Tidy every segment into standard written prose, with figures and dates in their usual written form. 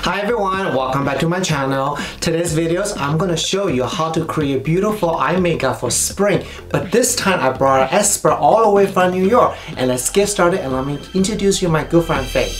Hi everyone, welcome back to my channel. Today's videos, I'm gonna show you how to create beautiful eye makeup for spring. But this time I brought an expert all the way from New York. And let's get started and let me introduce you my good friend Fei.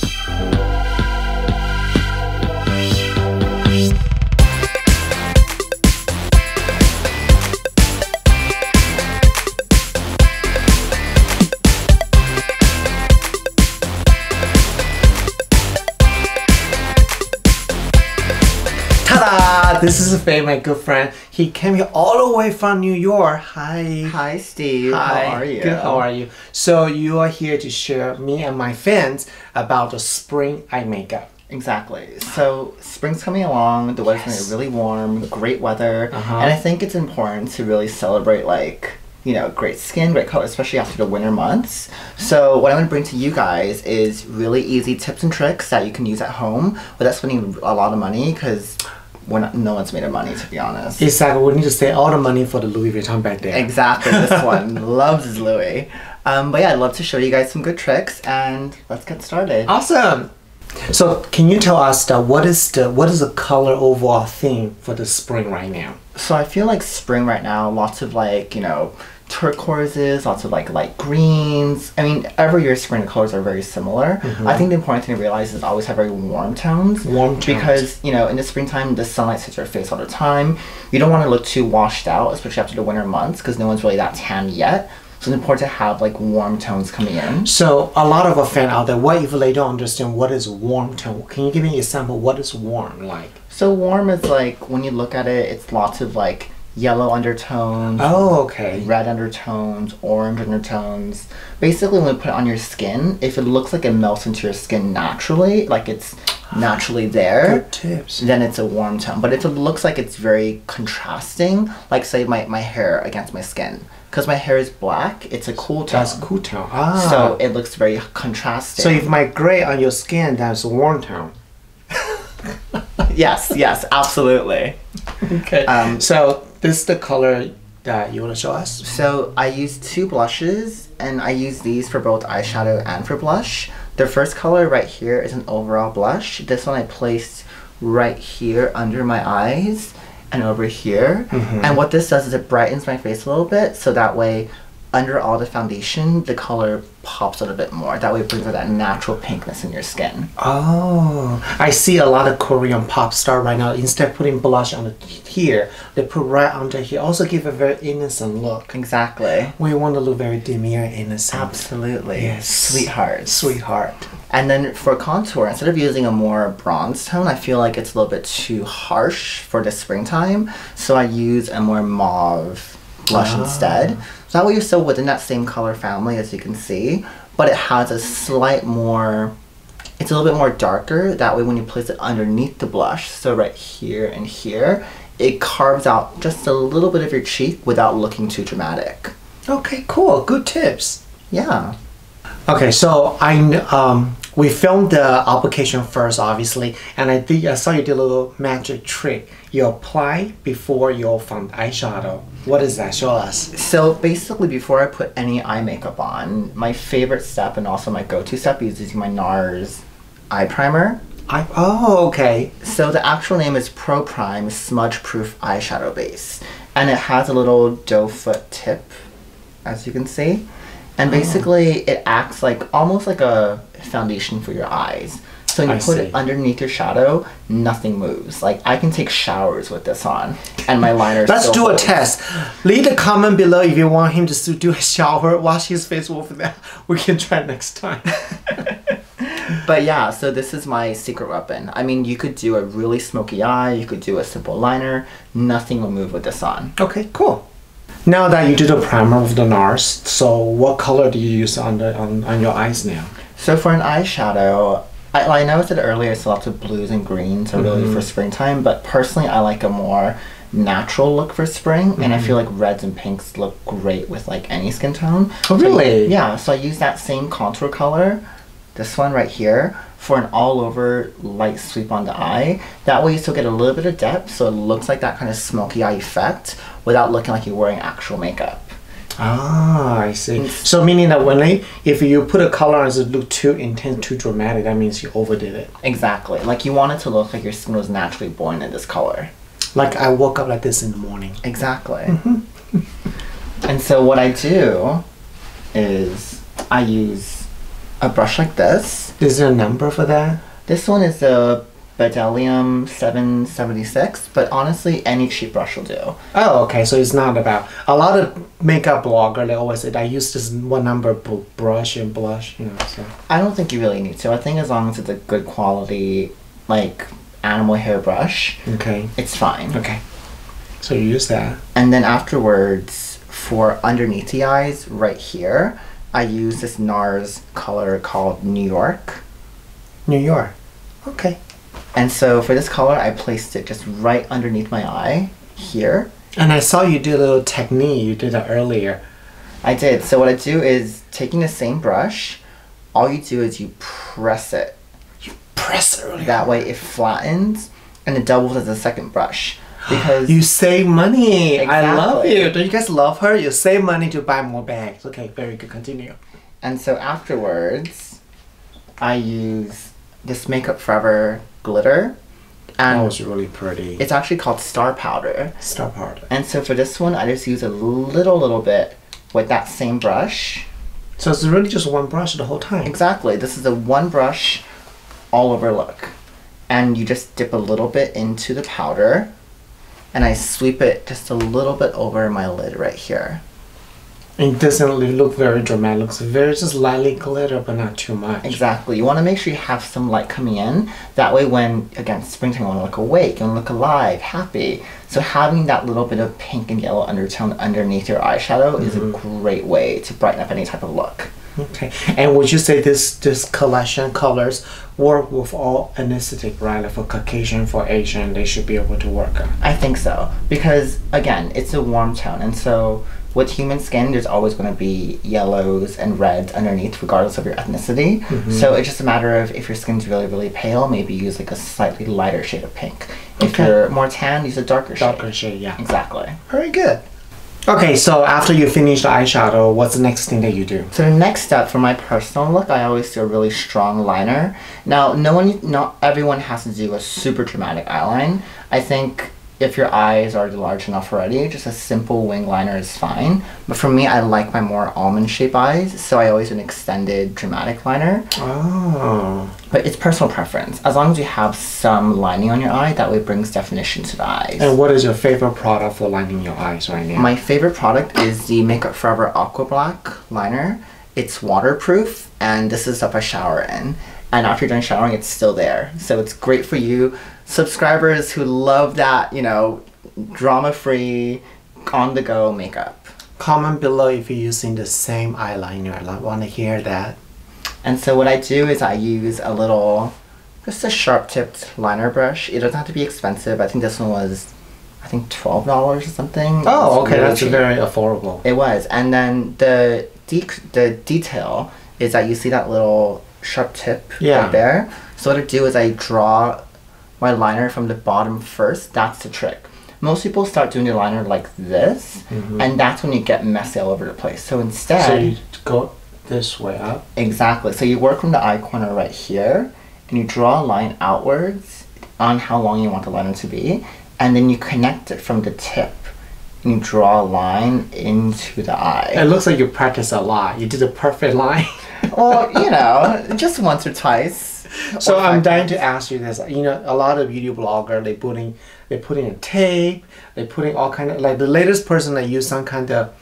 Ta-da! This is Fei, my good friend. He came here all the way from New York. Hi. Hi, Steve. Hi. How are you? Good. How are you? So you are here to share me and my fans about the spring eye makeup. Exactly. So spring's coming along. The weather's going to be really warm. Great weather. And I think it's important to really celebrate great skin, great color, especially after the winter months. So what I'm going to bring to you guys is really easy tips and tricks that you can use at home without spending a lot of money, because no one's made of money, to be honest. Exactly. We need to save all the money for the Louis Vuitton bag there. Exactly. This one loves his Louis. But yeah, I'd love to show you guys some good tricks, and let's get started. Awesome. So can you tell us what is the color overall theme for the spring right now? So I feel like spring right now, lots of turquoises, lots of light greens. I mean, every year spring the colors are very similar. I think the important thing to realize is always have very warm tones. Because, in the springtime, the sunlight hits your face all the time. You don't want to look too washed out, especially after the winter months, because no one's really that tan yet. So it's important to have warm tones coming in. So a lot of a fan out there, what if they don't understand what is warm tone? Can you give me an example? What is warm like? So warm is when you look at it, it's lots of yellow undertones, red undertones, orange undertones. Basically, when we put it on your skin, if it looks like it melts into your skin naturally, it's naturally there, good tips, then it's a warm tone. But if it looks like it's very contrasting, say my hair against my skin, because my hair is black, it's a cool tone. That's a cool tone. So it looks very contrasting. So if my gray on your skin, that's a warm tone. Yes, absolutely. Okay. So this is the color that you want to show us? So I use two blushes, and I use these for both eyeshadow and for blush. The first color right here is an overall blush. This one I placed right here under my eyes and over here. And what this does is it brightens my face a little bit, so that way under all the foundation, the color pops out a bit more. That way it brings out that natural pinkness in your skin. Oh, I see a lot of Korean pop star right now. Instead of putting blush on here, they put right under here. Also give a very innocent look. Exactly. We want to look very demure and innocent. Absolutely. Yes. Sweetheart. Sweetheart. And then for contour, instead of using a more bronze tone, I feel like it's a little bit too harsh for the springtime. So I use a more mauve blush instead. So that way you're still within that same color family, as you can see, but it has a slight more, it's a little bit more darker. That way when you place it underneath the blush, so right here and here, it carves out just a little bit of your cheek without looking too dramatic. Okay, cool. Good tips. Yeah. Okay, so we filmed the application first, obviously, and I saw you did a little magic trick. You apply before you found eyeshadow. What is that? Show us. So basically, before I put any eye makeup on, my favorite step and also my go-to step is using my Nars eye primer. Oh, okay. So the actual name is Pro Prime Smudge Proof Eyeshadow Base, and it has a little doe foot tip, as you can see. And basically, it acts almost like a foundation for your eyes. So when you put it underneath your shadow, nothing moves. I can take showers with this on, and my liner. Let's do a test. Leave a comment below if you want him to do a shower, wash his face with that. We can try next time. But yeah, so this is my secret weapon. I mean, you could do a really smoky eye, you could do a simple liner. Nothing will move with this on. Okay, cool. Now that you did a primer with the Nars, so what color do you use on your eyes now? So for an eyeshadow, I know I said earlier it's lots of blues and greens are really for springtime, but personally I like a more natural look for spring, and I feel like reds and pinks look great with any skin tone. Oh, really? Yeah, so I use that same contour color, this one right here, for an all-over light sweep on the eye. That way you still get a little bit of depth, so it looks like that kind of smoky eye effect without looking like you're wearing actual makeup. Ah, I see. So meaning that if you put a color on it look too intense, too dramatic, that means you overdid it. Exactly. Like you want it to look like your skin was naturally born in this color. Like I woke up like this in the morning. Exactly. And so what I do is I use a brush like this. Is there a number for that? This one is the Bedelium 776, but honestly, any cheap brush will do. Oh, okay. So it's not about a lot of makeup blogger. They always say I use this one number brush and blush. You know. So I don't think you really need to. I think as long as it's a good quality, like animal hair brush, okay, it's fine. Okay. So you use that, and then afterwards, for underneath the eyes, right here, I use this NARS color called New York. New York. Okay. And so for this color, I placed it just right underneath my eye, here. And I saw you do a little technique, you did that earlier. I did. So what I do is, taking the same brush, all you do is you press it. You press it really That way it flattens, and it doubles as a second brush. Because you save money. Exactly. I love you. Don't you guys love her? You save money to buy more bags. Okay, very good. Continue. And so afterwards, I use this Makeup Forever glitter. And that was really pretty. It's actually called StarPower. StarPower. And so for this one, I just use a little bit with that same brush. So it's really just one brush the whole time? Exactly. This is a one brush all over look. And you just dip a little bit into the powder, and I sweep it just a little bit over my lid right here. It doesn't look very dramatic. It looks very just lightly glitter, but not too much. Exactly. You want to make sure you have some light coming in. That way when, again, springtime, you want to look awake, you want to look alive, happy. So having that little bit of pink and yellow undertone underneath your eyeshadow is a great way to brighten up any type of look. Okay. And would you say this collection colors work with all ethnicity, right? Like for Caucasian, for Asian, they should be able to work on? I think so. Because, again, it's a warm tone. And so with human skin, there's always going to be yellows and reds underneath, regardless of your ethnicity. So it's just a matter of, if your skin's really, really pale, maybe use like a slightly lighter shade of pink. If you're more tan, use a darker shade. Darker shade, yeah. Exactly. Very good. Okay, so after you finish the eyeshadow, what's the next thing that you do? So the next step for my personal look, I always do a really strong liner. Now, not everyone has to do a super dramatic eyeline. I think if your eyes are large enough already, just a simple wing liner is fine. But for me, I like my more almond shape eyes, so I always do an extended dramatic liner. Oh. But it's personal preference. As long as you have some lining on your eye, that way it brings definition to the eyes. And what is your favorite product for lining your eyes right now? My favorite product is the Makeup Forever Aqua Black liner. It's waterproof, and this is stuff I shower in. And after you're done showering, it's still there. So it's great for you subscribers who love that, you know, drama-free, on-the-go makeup. Comment below if you're using the same eyeliner. I want to hear that. And so what I do is I use a little, just a sharp-tipped liner brush. It doesn't have to be expensive. I think this one was, I think $12 or something. Oh, okay, really that's cheap. very affordable. It was. And then the detail is that you see that little sharp tip right there. So what I do is I draw my liner from the bottom first. That's the trick. Most people start doing the liner like this, and that's when you get messy all over the place. So instead, so you go this way up. Exactly. So you work from the eye corner right here, and you draw a line outwards on how long you want the liner to be, and then you connect it from the tip, and you draw a line into the eye. It looks like you practice a lot. You did a perfect line. Well, you know, just once or twice. So I'm dying to ask you this. You know, a lot of beauty blogger, they putting a tape, they putting all kind of, like the latest person that use some kind of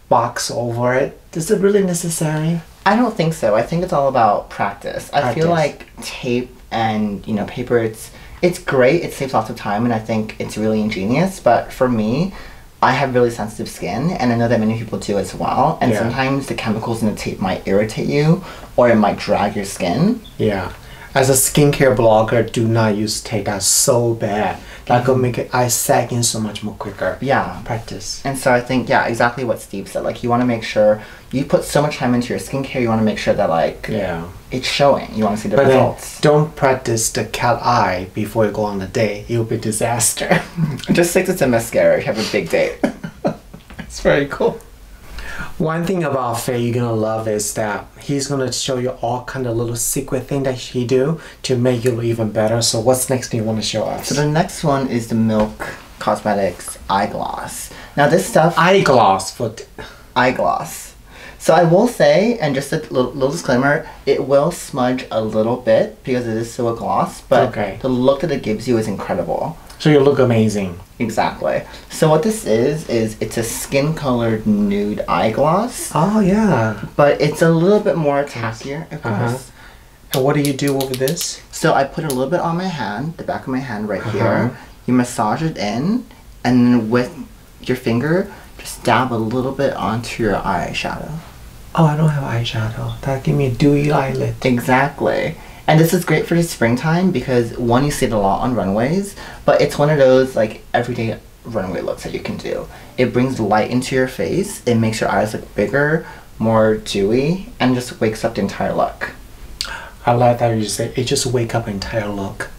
box over it. Is it really necessary? I don't think so. I think it's all about practice. I feel like tape and, you know, paper, it's great. It saves lots of time, and I think it's really ingenious. But for me, I have really sensitive skin, and I know that many people do as well. And sometimes the chemicals in the tape might irritate you, or it might drag your skin. Yeah. As a skincare blogger, do not use tape. That's so bad. That could make your eyes sag in so much more quicker. Yeah. Practice. And so I think, yeah, exactly what Steve said. Like, you want to make sure you put so much time into your skincare. You want to make sure that, like, it's showing. You want to see the results. Then don't practice the cat eye before you go on the date. It will be a disaster. Just stick to some mascara if you have a big date. It's very cool. One thing about Fei you're gonna love is that he's gonna show you all kind of little secret thing that he do to make you look even better. So what's next thing you want to show us? So the next one is the Milk Cosmetics eye gloss. Now this stuff... Eyegloss for... Eyegloss. So I will say, and just a little disclaimer, it will smudge a little bit because it is still a gloss, but the look that it gives you is incredible. So you look amazing. Exactly. So what this is it's a skin-colored nude eye gloss. Oh, yeah. But it's a little bit more tackier, of course. And what do you do with this? So I put a little bit on my hand, the back of my hand right here. You massage it in, and then with your finger, just dab a little bit onto your eyeshadow. Oh, I don't have eyeshadow. That give me a dewy eyelid. Exactly. And this is great for the springtime because one, you see it a lot on runways, but it's one of those like everyday runway looks that you can do. It brings light into your face, it makes your eyes look bigger, more dewy, and just wakes up the entire look. I like that you say it just wake up entire look.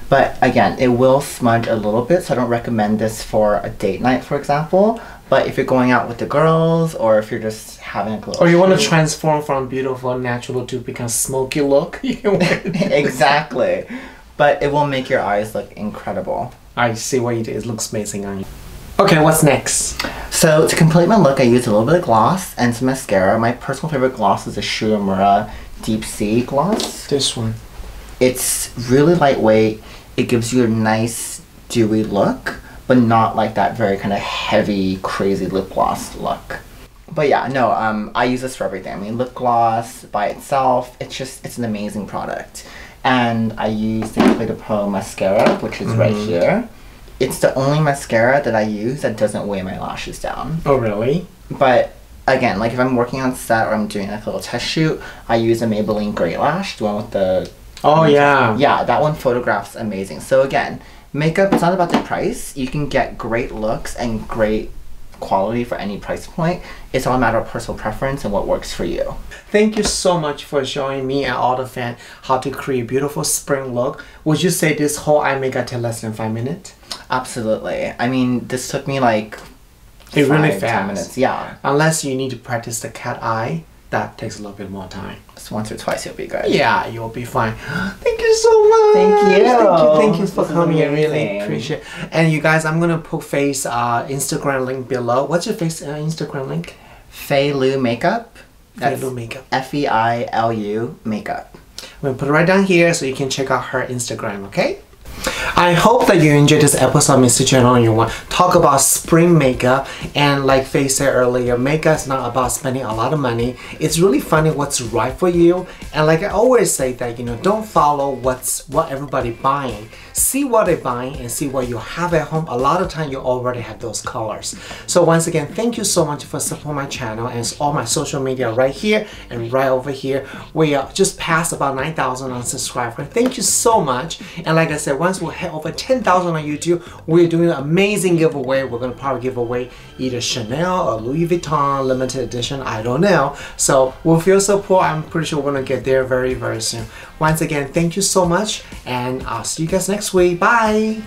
But again, it will smudge a little bit, so I don't recommend this for a date night, for example. But if you're going out with the girls, or if you're just having a little... Or you want to transform from beautiful, natural to become smoky look, you can wear it. Exactly. But it will make your eyes look incredible. I see what you did. It looks amazing on you. Okay, what's next? So to complete my look, I used a little bit of gloss and some mascara. My personal favorite gloss is the Shu Uemura Deep Sea gloss. This one. It's really lightweight. It gives you a nice dewy look, but not like that very kind of heavy, crazy lip gloss look. But yeah, no, I use this for everything. I mean, lip gloss by itself, it's an amazing product. And I use the Cle De Peau mascara, which is right here. It's the only mascara that I use that doesn't weigh my lashes down. Oh, really? But again, like if I'm working on set or I'm doing like a little test shoot, I use a Maybelline Great Lash, the one with the... Oh, yeah. Yeah, that one photographs amazing. So again, makeup, it's not about the price. You can get great looks and great quality for any price point. It's all a matter of personal preference and what works for you. Thank you so much for showing me and all the fans how to create a beautiful spring look. Would you say this whole eye makeup took less than 5 minutes? Absolutely. I mean, this took me like really 10 minutes. Yeah. Unless you need to practice the cat eye, that takes a little bit more time. Just once or twice you'll be good. Yeah, you'll be fine. Thank you so much. Thank you. Thank you for coming. I really appreciate it. And you guys, I'm gonna put Fei's Instagram link below. What's your Fei's Instagram link? Fei Lu Makeup. Fei Lu Makeup. Feilu Makeup. I'm gonna put it right down here so you can check out her Instagram, okay? I hope that you enjoyed this episode of Mr. Channel. You want to talk about spring makeup, and like Fei said earlier, makeup is not about spending a lot of money. It's really finding what's right for you. And like I always say that, you know, don't follow what everybody buying. See what they're buying and see what you have at home. A lot of time you already have those colors. So once again, thank you so much for supporting my channel, and it's all my social media right here and right over here. We are just past about 9,000 on subscribers. Thank you so much. And like I said, once we hit over 10,000 on YouTube, we're doing an amazing giveaway. We're gonna probably give away either Chanel or Louis Vuitton limited edition, I don't know. So with your support, I'm pretty sure we're gonna get there very, very soon. Once again, thank you so much, and I'll see you guys next week. Bye.